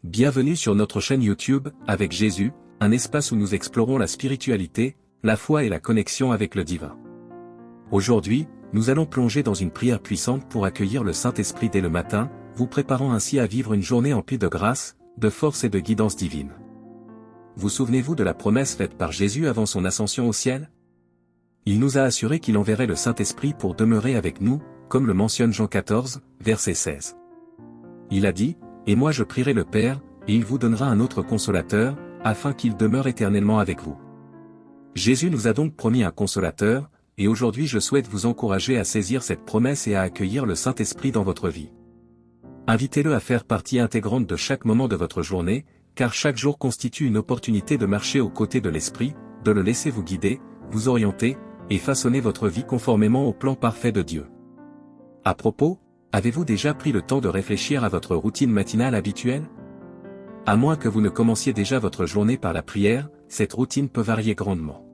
Bienvenue sur notre chaîne YouTube, avec Jésus, un espace où nous explorons la spiritualité, la foi et la connexion avec le divin. Aujourd'hui, nous allons plonger dans une prière puissante pour accueillir le Saint-Esprit dès le matin, vous préparant ainsi à vivre une journée emplie de grâce, de force et de guidance divine. Vous souvenez-vous de la promesse faite par Jésus avant son ascension au ciel? Il nous a assuré qu'il enverrait le Saint-Esprit pour demeurer avec nous, comme le mentionne Jean 14, verset 16. Il a dit, « Et moi je prierai le Père, et il vous donnera un autre consolateur, afin qu'il demeure éternellement avec vous. » Jésus nous a donc promis un consolateur, et aujourd'hui je souhaite vous encourager à saisir cette promesse et à accueillir le Saint-Esprit dans votre vie. Invitez-le à faire partie intégrante de chaque moment de votre journée, car chaque jour constitue une opportunité de marcher aux côtés de l'Esprit, de le laisser vous guider, vous orienter, et façonner votre vie conformément au plan parfait de Dieu. À propos, avez-vous déjà pris le temps de réfléchir à votre routine matinale habituelle? À moins que vous ne commenciez déjà votre journée par la prière, cette routine peut varier grandement.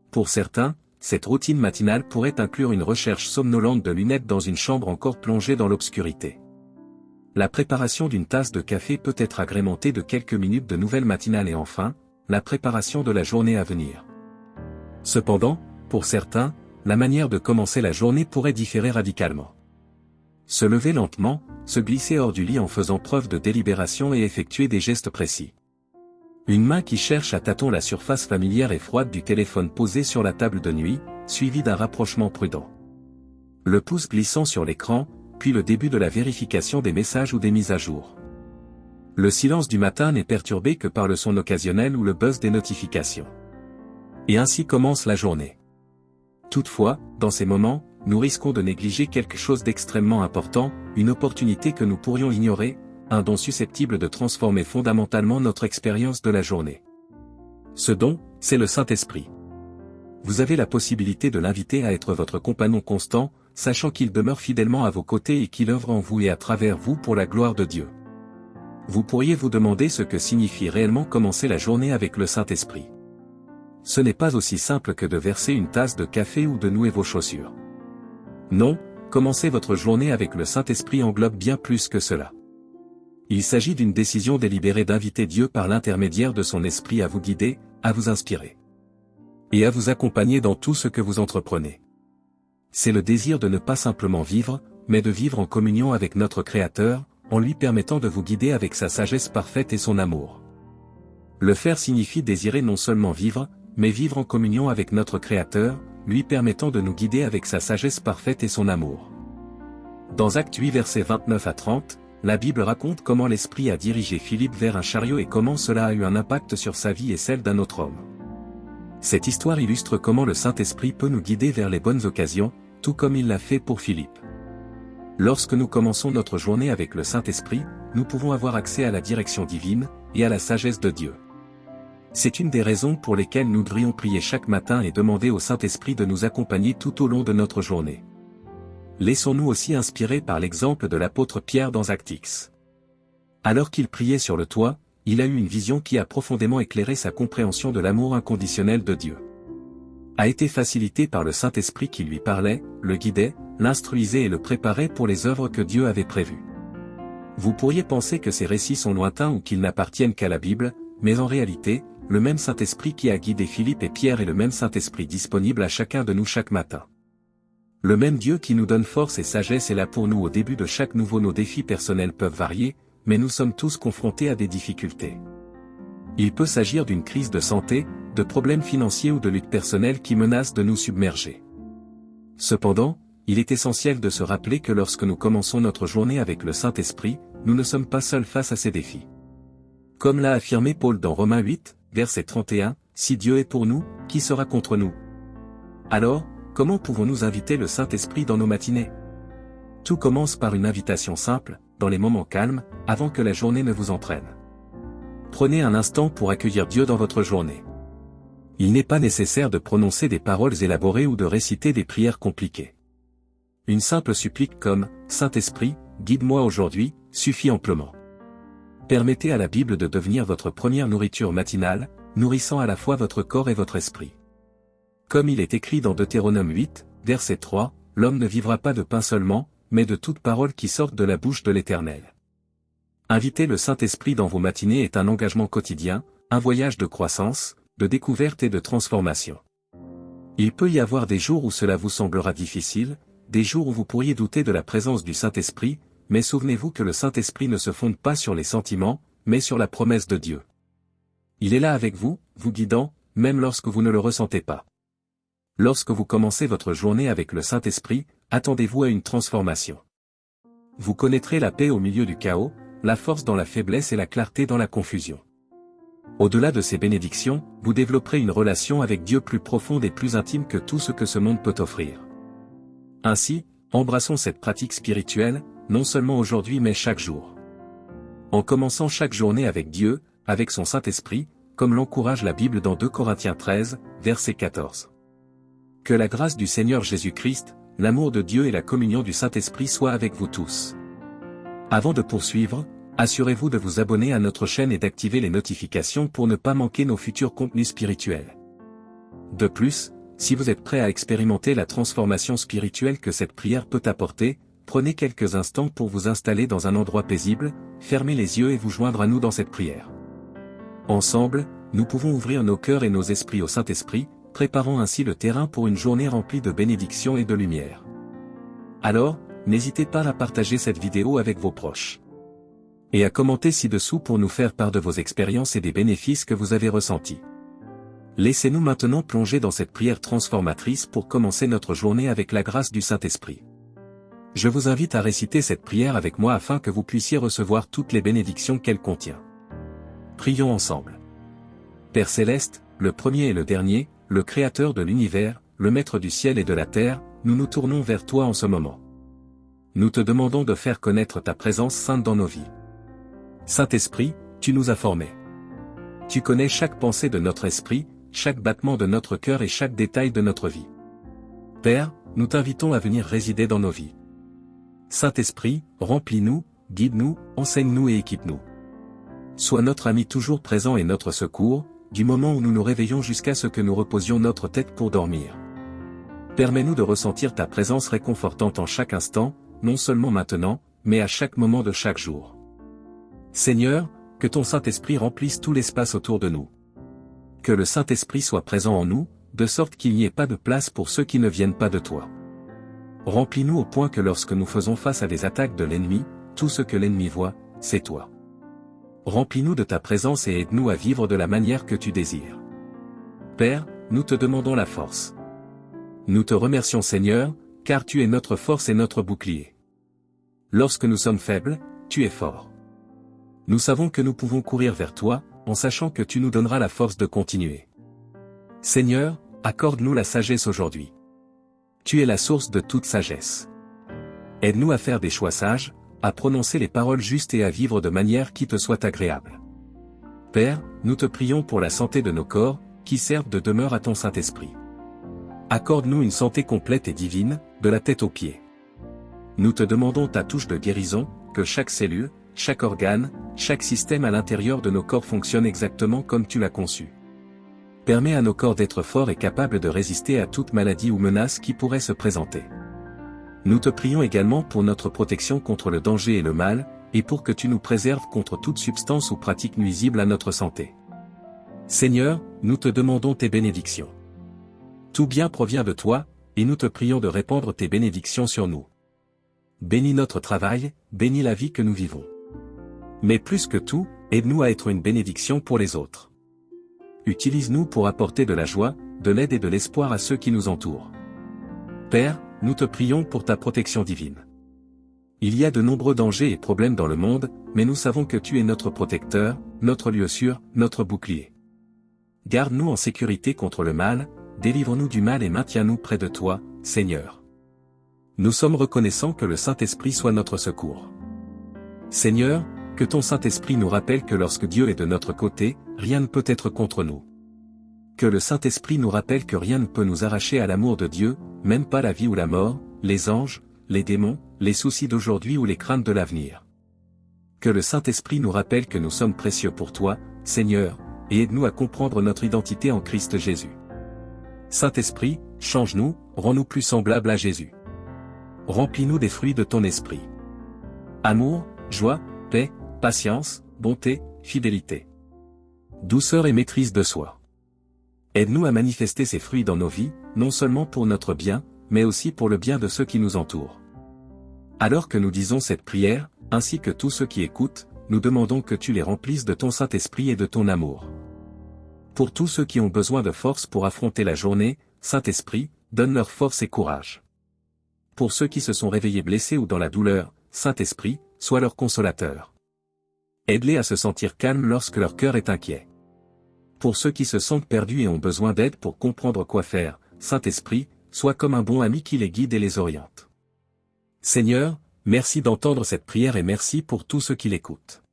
Pour certains, cette routine matinale pourrait inclure une recherche somnolente de lunettes dans une chambre encore plongée dans l'obscurité. La préparation d'une tasse de café peut être agrémentée de quelques minutes de nouvelles matinales et enfin, la préparation de la journée à venir. Cependant, pour certains, la manière de commencer la journée pourrait différer radicalement. Se lever lentement, se glisser hors du lit en faisant preuve de délibération et effectuer des gestes précis. Une main qui cherche à tâtons la surface familière et froide du téléphone posé sur la table de nuit, suivi d'un rapprochement prudent. Le pouce glissant sur l'écran, puis le début de la vérification des messages ou des mises à jour. Le silence du matin n'est perturbé que par le son occasionnel ou le buzz des notifications. Et ainsi commence la journée. Toutefois, dans ces moments, nous risquons de négliger quelque chose d'extrêmement important, une opportunité que nous pourrions ignorer, un don susceptible de transformer fondamentalement notre expérience de la journée. Ce don, c'est le Saint-Esprit. Vous avez la possibilité de l'inviter à être votre compagnon constant, sachant qu'il demeure fidèlement à vos côtés et qu'il œuvre en vous et à travers vous pour la gloire de Dieu. Vous pourriez vous demander ce que signifie réellement commencer la journée avec le Saint-Esprit. Ce n'est pas aussi simple que de verser une tasse de café ou de nouer vos chaussures. Non, commencer votre journée avec le Saint-Esprit englobe bien plus que cela. Il s'agit d'une décision délibérée d'inviter Dieu par l'intermédiaire de son Esprit à vous guider, à vous inspirer. Et à vous accompagner dans tout ce que vous entreprenez. C'est le désir de ne pas simplement vivre, mais de vivre en communion avec notre Créateur, en lui permettant de vous guider avec sa sagesse parfaite et son amour. Le faire signifie désirer non seulement vivre, mais vivre en communion avec notre Créateur, lui permettant de nous guider avec sa sagesse parfaite et son amour. Dans Actes 8 versets 29 à 30, la Bible raconte comment l'Esprit a dirigé Philippe vers un chariot et comment cela a eu un impact sur sa vie et celle d'un autre homme. Cette histoire illustre comment le Saint-Esprit peut nous guider vers les bonnes occasions, tout comme il l'a fait pour Philippe. Lorsque nous commençons notre journée avec le Saint-Esprit, nous pouvons avoir accès à la direction divine, et à la sagesse de Dieu. C'est une des raisons pour lesquelles nous devrions prier chaque matin et demander au Saint-Esprit de nous accompagner tout au long de notre journée. Laissons-nous aussi inspirer par l'exemple de l'apôtre Pierre dans Actes X. Alors qu'il priait sur le toit, il a eu une vision qui a profondément éclairé sa compréhension de l'amour inconditionnel de Dieu. A été facilité par le Saint-Esprit qui lui parlait, le guidait, l'instruisait et le préparait pour les œuvres que Dieu avait prévues. Vous pourriez penser que ces récits sont lointains ou qu'ils n'appartiennent qu'à la Bible, mais en réalité, le même Saint-Esprit qui a guidé Philippe et Pierre est le même Saint-Esprit disponible à chacun de nous chaque matin. Le même Dieu qui nous donne force et sagesse est là pour nous au début de chaque nouveau. Nos défis personnels peuvent varier, mais nous sommes tous confrontés à des difficultés. Il peut s'agir d'une crise de santé, de problèmes financiers ou de luttes personnelles qui menacent de nous submerger. Cependant, il est essentiel de se rappeler que lorsque nous commençons notre journée avec le Saint-Esprit, nous ne sommes pas seuls face à ces défis. Comme l'a affirmé Paul dans Romains 8, verset 31, « Si Dieu est pour nous, qui sera contre nous ?» Alors, comment pouvons-nous inviter le Saint-Esprit dans nos matinées? Tout commence par une invitation simple, dans les moments calmes, avant que la journée ne vous entraîne. Prenez un instant pour accueillir Dieu dans votre journée. Il n'est pas nécessaire de prononcer des paroles élaborées ou de réciter des prières compliquées. Une simple supplique comme « Saint-Esprit, guide-moi aujourd'hui » suffit amplement. Permettez à la Bible de devenir votre première nourriture matinale, nourrissant à la fois votre corps et votre esprit. Comme il est écrit dans Deutéronome 8, verset 3, « L'homme ne vivra pas de pain seulement, mais de toute parole qui sorte de la bouche de l'Éternel. » Inviter le Saint-Esprit dans vos matinées est un engagement quotidien, un voyage de croissance, de découverte et de transformation. Il peut y avoir des jours où cela vous semblera difficile, des jours où vous pourriez douter de la présence du Saint-Esprit, mais souvenez-vous que le Saint-Esprit ne se fonde pas sur les sentiments, mais sur la promesse de Dieu. Il est là avec vous, vous guidant, même lorsque vous ne le ressentez pas. Lorsque vous commencez votre journée avec le Saint-Esprit, attendez-vous à une transformation. Vous connaîtrez la paix au milieu du chaos, la force dans la faiblesse et la clarté dans la confusion. Au-delà de ces bénédictions, vous développerez une relation avec Dieu plus profonde et plus intime que tout ce que ce monde peut offrir. Ainsi, embrassons cette pratique spirituelle, non seulement aujourd'hui mais chaque jour. En commençant chaque journée avec Dieu, avec son Saint-Esprit, comme l'encourage la Bible dans 2 Corinthiens 13, verset 14. Que la grâce du Seigneur Jésus-Christ, l'amour de Dieu et la communion du Saint-Esprit soient avec vous tous. Avant de poursuivre, assurez-vous de vous abonner à notre chaîne et d'activer les notifications pour ne pas manquer nos futurs contenus spirituels. De plus, si vous êtes prêt à expérimenter la transformation spirituelle que cette prière peut apporter, prenez quelques instants pour vous installer dans un endroit paisible, fermez les yeux et vous joindre à nous dans cette prière. Ensemble, nous pouvons ouvrir nos cœurs et nos esprits au Saint-Esprit, préparant ainsi le terrain pour une journée remplie de bénédictions et de lumière. Alors, n'hésitez pas à partager cette vidéo avec vos proches. Et à commenter ci-dessous pour nous faire part de vos expériences et des bénéfices que vous avez ressentis. Laissez-nous maintenant plonger dans cette prière transformatrice pour commencer notre journée avec la grâce du Saint-Esprit. Je vous invite à réciter cette prière avec moi afin que vous puissiez recevoir toutes les bénédictions qu'elle contient. Prions ensemble. Père Céleste, le premier et le dernier, le Créateur de l'univers, le Maître du ciel et de la terre, nous nous tournons vers toi en ce moment. Nous te demandons de faire connaître ta présence sainte dans nos vies. Saint-Esprit, tu nous as formés. Tu connais chaque pensée de notre esprit, chaque battement de notre cœur et chaque détail de notre vie. Père, nous t'invitons à venir résider dans nos vies. Saint-Esprit, remplis-nous, guide-nous, enseigne-nous et équipe-nous. Sois notre ami toujours présent et notre secours, du moment où nous nous réveillons jusqu'à ce que nous reposions notre tête pour dormir. Permets-nous de ressentir ta présence réconfortante en chaque instant, non seulement maintenant, mais à chaque moment de chaque jour. Seigneur, que ton Saint-Esprit remplisse tout l'espace autour de nous. Que le Saint-Esprit soit présent en nous, de sorte qu'il n'y ait pas de place pour ceux qui ne viennent pas de toi. Remplis-nous au point que lorsque nous faisons face à des attaques de l'ennemi, tout ce que l'ennemi voit, c'est toi. Remplis-nous de ta présence et aide-nous à vivre de la manière que tu désires. Père, nous te demandons la force. Nous te remercions Seigneur, car tu es notre force et notre bouclier. Lorsque nous sommes faibles, tu es fort. Nous savons que nous pouvons courir vers toi, en sachant que tu nous donneras la force de continuer. Seigneur, accorde-nous la sagesse aujourd'hui. Tu es la source de toute sagesse. Aide-nous à faire des choix sages, à prononcer les paroles justes et à vivre de manière qui te soit agréable. Père, nous te prions pour la santé de nos corps, qui servent de demeure à ton Saint-Esprit. Accorde-nous une santé complète et divine, de la tête aux pieds. Nous te demandons ta touche de guérison, que chaque cellule, chaque organe, chaque système à l'intérieur de nos corps fonctionne exactement comme tu l'as conçu. Permets à nos corps d'être forts et capables de résister à toute maladie ou menace qui pourrait se présenter. Nous te prions également pour notre protection contre le danger et le mal, et pour que tu nous préserves contre toute substance ou pratique nuisible à notre santé. Seigneur, nous te demandons tes bénédictions. Tout bien provient de toi, et nous te prions de répandre tes bénédictions sur nous. Bénis notre travail, bénis la vie que nous vivons. Mais plus que tout, aide-nous à être une bénédiction pour les autres. Utilise-nous pour apporter de la joie, de l'aide et de l'espoir à ceux qui nous entourent. Père, nous te prions pour ta protection divine. Il y a de nombreux dangers et problèmes dans le monde, mais nous savons que tu es notre protecteur, notre lieu sûr, notre bouclier. Garde-nous en sécurité contre le mal, délivre-nous du mal et maintiens-nous près de toi, Seigneur. Nous sommes reconnaissants que le Saint-Esprit soit notre secours. Seigneur, que ton Saint-Esprit nous rappelle que lorsque Dieu est de notre côté, rien ne peut être contre nous. Que le Saint-Esprit nous rappelle que rien ne peut nous arracher à l'amour de Dieu, même pas la vie ou la mort, les anges, les démons, les soucis d'aujourd'hui ou les craintes de l'avenir. Que le Saint-Esprit nous rappelle que nous sommes précieux pour toi, Seigneur, et aide-nous à comprendre notre identité en Christ Jésus. Saint-Esprit, change-nous, rends-nous plus semblables à Jésus. Remplis-nous des fruits de ton esprit. Amour, joie, paix, patience, bonté, fidélité, douceur et maîtrise de soi. Aide-nous à manifester ces fruits dans nos vies, non seulement pour notre bien, mais aussi pour le bien de ceux qui nous entourent. Alors que nous disons cette prière, ainsi que tous ceux qui écoutent, nous demandons que tu les remplisses de ton Saint-Esprit et de ton amour. Pour tous ceux qui ont besoin de force pour affronter la journée, Saint-Esprit, donne-leur force et courage. Pour ceux qui se sont réveillés blessés ou dans la douleur, Saint-Esprit, sois leur consolateur. Aide-les à se sentir calmes lorsque leur cœur est inquiet. Pour ceux qui se sentent perdus et ont besoin d'aide pour comprendre quoi faire, Saint-Esprit, sois comme un bon ami qui les guide et les oriente. Seigneur, merci d'entendre cette prière et merci pour tous ceux qui l'écoutent.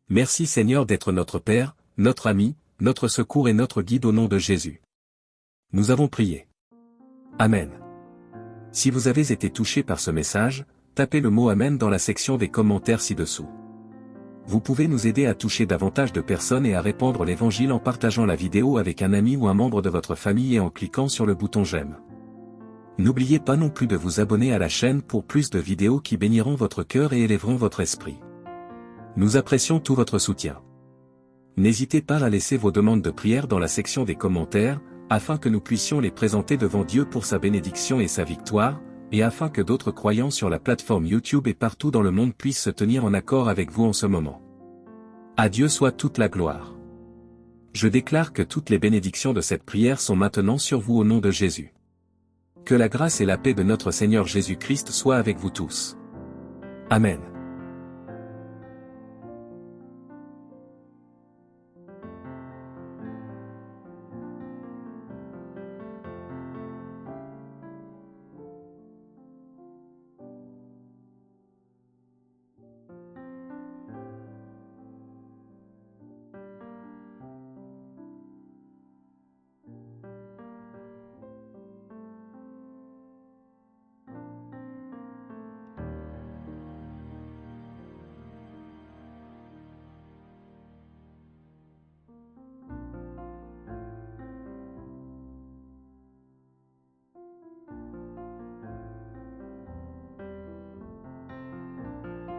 Merci Seigneur d'être notre Père, notre ami, notre secours et notre guide au nom de Jésus. Nous avons prié. Amen. Si vous avez été touché par ce message, tapez le mot Amen dans la section des commentaires ci-dessous. Vous pouvez nous aider à toucher davantage de personnes et à répandre l'évangile en partageant la vidéo avec un ami ou un membre de votre famille et en cliquant sur le bouton j'aime. N'oubliez pas non plus de vous abonner à la chaîne pour plus de vidéos qui béniront votre cœur et élèveront votre esprit. Nous apprécions tout votre soutien. N'hésitez pas à laisser vos demandes de prière dans la section des commentaires, afin que nous puissions les présenter devant Dieu pour sa bénédiction et sa victoire, et afin que d'autres croyants sur la plateforme YouTube et partout dans le monde puissent se tenir en accord avec vous en ce moment. À Dieu soit toute la gloire. Je déclare que toutes les bénédictions de cette prière sont maintenant sur vous au nom de Jésus. Que la grâce et la paix de notre Seigneur Jésus-Christ soient avec vous tous. Amen.